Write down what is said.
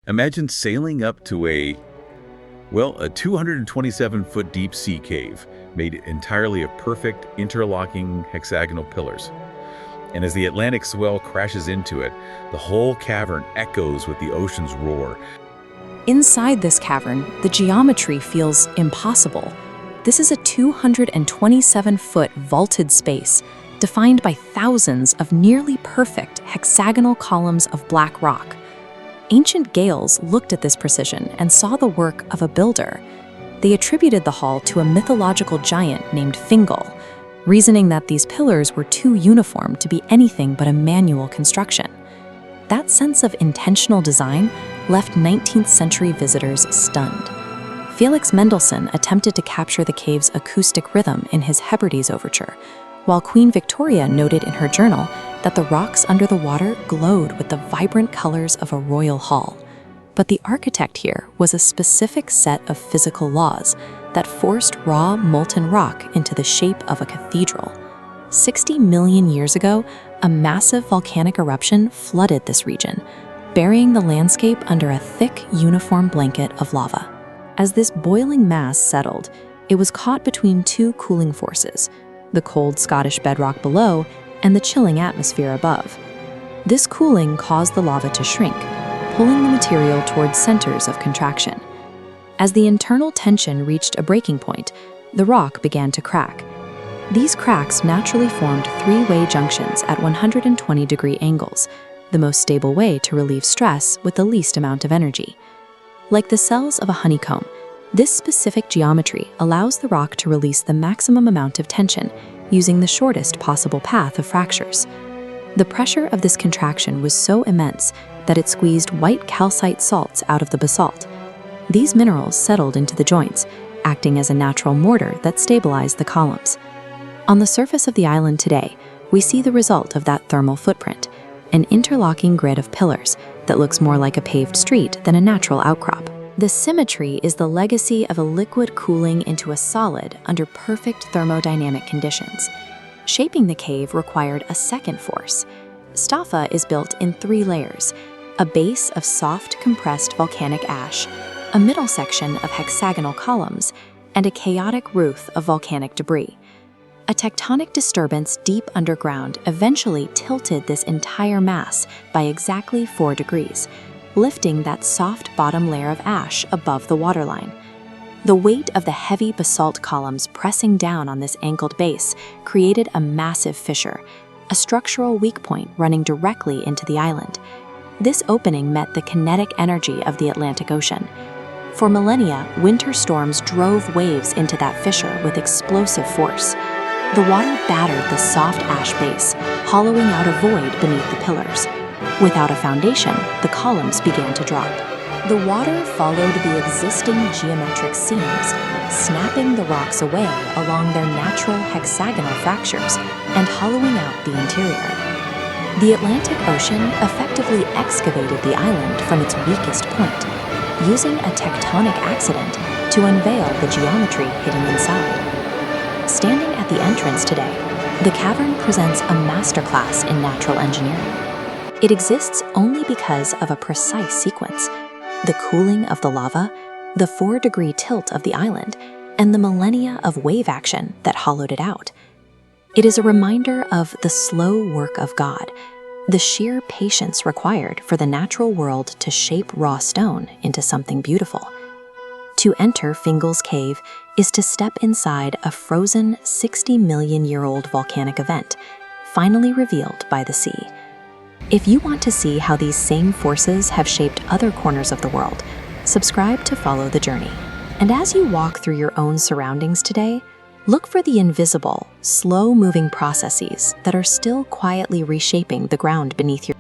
Imagine sailing up to a 227-foot deep sea cave made entirely of perfect, interlocking hexagonal pillars. And as the Atlantic swell crashes into it, the whole cavern echoes with the ocean's roar. Inside this cavern, the geometry feels impossible. This is a 227-foot vaulted space, defined by thousands of nearly perfect hexagonal columns of black rock. Ancient Gaels looked at this precision and saw the work of a builder. They attributed the hall to a mythological giant named Fingal, reasoning that these pillars were too uniform to be anything but a manual construction. That sense of intentional design left 19th century visitors stunned. Felix Mendelssohn attempted to capture the cave's acoustic rhythm in his Hebrides overture, while Queen Victoria noted in her journal that the rocks under the water glowed with the vibrant colors of a royal hall. But the architect here was a specific set of physical laws that forced raw, molten rock into the shape of a cathedral. 60 million years ago, a massive volcanic eruption flooded this region, burying the landscape under a thick, uniform blanket of lava. As this boiling mass settled, it was caught between two cooling forces, the cold Scottish bedrock below and the chilling atmosphere above. This cooling caused the lava to shrink, pulling the material towards centers of contraction. As the internal tension reached a breaking point, the rock began to crack. These cracks naturally formed three-way junctions at 120-degree angles, the most stable way to relieve stress with the least amount of energy. Like the cells of a honeycomb, this specific geometry allows the rock to release the maximum amount of tension using the shortest possible path of fractures. The pressure of this contraction was so immense that it squeezed white calcite salts out of the basalt. These minerals settled into the joints, acting as a natural mortar that stabilized the columns. On the surface of the island today, we see the result of that thermal footprint, an interlocking grid of pillars that looks more like a paved street than a natural outcrop. The symmetry is the legacy of a liquid cooling into a solid under perfect thermodynamic conditions. Shaping the cave required a second force. Staffa is built in 3 layers: a base of soft, compressed volcanic ash, a middle section of hexagonal columns, and a chaotic roof of volcanic debris. A tectonic disturbance deep underground eventually tilted this entire mass by exactly 4 degrees, lifting that soft bottom layer of ash above the waterline. The weight of the heavy basalt columns pressing down on this angled base created a massive fissure, a structural weak point running directly into the island. This opening met the kinetic energy of the Atlantic Ocean. For millennia, winter storms drove waves into that fissure with explosive force. The water battered the soft ash base, hollowing out a void beneath the pillars. Without a foundation, the columns began to drop. The water followed the existing geometric seams, snapping the rocks away along their natural hexagonal fractures and hollowing out the interior. The Atlantic Ocean effectively excavated the island from its weakest point, using a tectonic accident to unveil the geometry hidden inside. Standing at the entrance today, the cavern presents a masterclass in natural engineering. It exists only because of a precise sequence: the cooling of the lava, the 4-degree tilt of the island, and the millennia of wave action that hollowed it out. It is a reminder of the slow work of God, the sheer patience required for the natural world to shape raw stone into something beautiful. To enter Fingal's cave is to step inside a frozen 60-million-year-old volcanic event, finally revealed by the sea. If you want to see how these same forces have shaped other corners of the world, subscribe to follow the journey. And as you walk through your own surroundings today, look for the invisible, slow-moving processes that are still quietly reshaping the ground beneath your